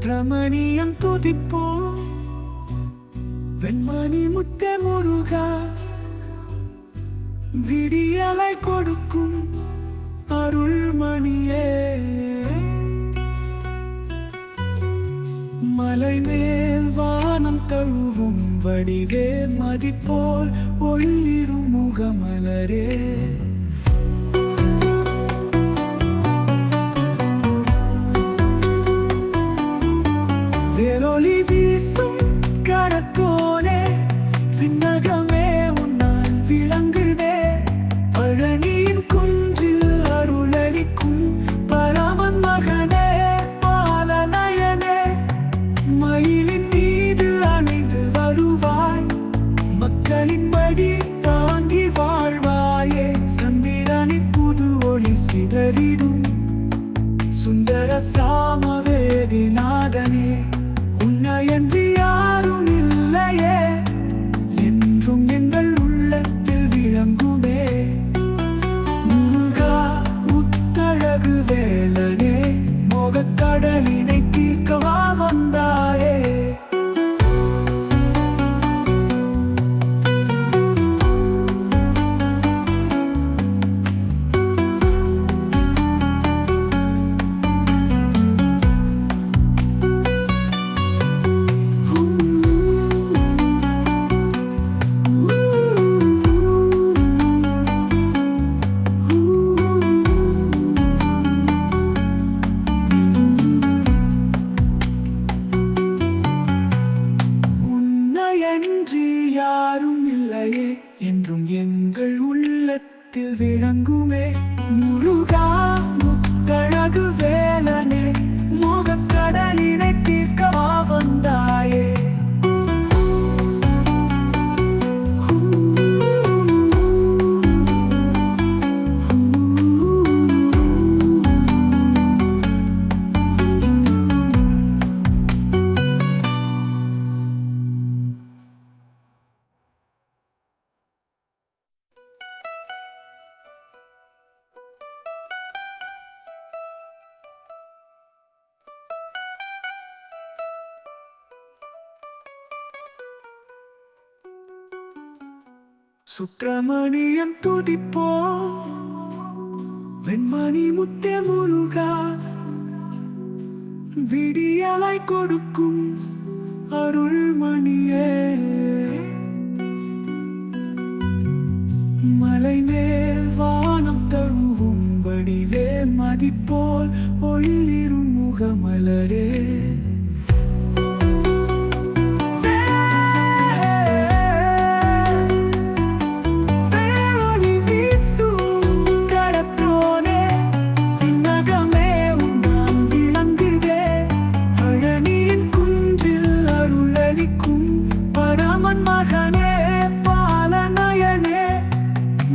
சுப்பிரமணியம் துதிப்போம். வெண்மணி முத்தே முருகா, விடியலை கொடுக்கும் அருள்மணியே. மலை மேல் வானம் தழுவும் வடிவே மதிப்போல் ஒளிரும் முகமலரே. வேலொளி வீசும் கரத்தோனே, விண்ணகமே உன்னால் விளங்குதே. பழனியின் குன்றில் அருளளிக்கும் பரமன் மகனே, பாலநயனே. மயிலின் மீது அணிந்து வருவாய், மக்களின் மடி தாங்கி வாழ்வாயே. சந்திரனின் புது ஒளி சிதறிடும் சுந்தர சாமவேதி நாதனே. உன்னையன்றி யாரும் இல்லையே, என்றும் எங்கள் உள்ளத்தில் விளங்குமே. முருகா முத்தழகு வேலனே, மோகக்கடலினை தீர்க்கவா வந்தாயே. உன்னையன்றி யாரும் இல்லையே, என்றும் எங்கள் உள்ளத்தில் விளங்குமே. முருகா முத்தழகு வேலனே, மோகக்கடலினை தீர்க்கவா வந்தாயே. சுப்பிரமணியம் துதிப்போம். வெண்மணி முத்தே முருகா, விடியலை கொடுக்கும் அருள்மணியே. மலை மேல் வானம் தழுவும் வடிவே மதிப்போல் ஒளிரும் முகமலரே.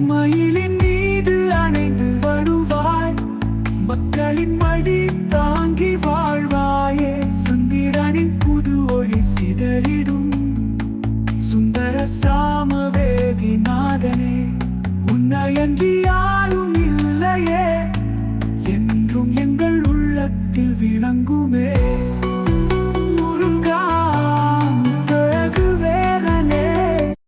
மயிலின் மீது அணைந்து வருவாய், மக்களின் மடி தாங்கி வாழ்வாயே. சந்திரனின் புது ஒளி சிதறிடும் சுந்தர சாமவேதி நாதனே. உன்னையன்றி யாரும் இல்லையே, என்றும் எங்கள் உள்ளத்தில் விளங்குமே.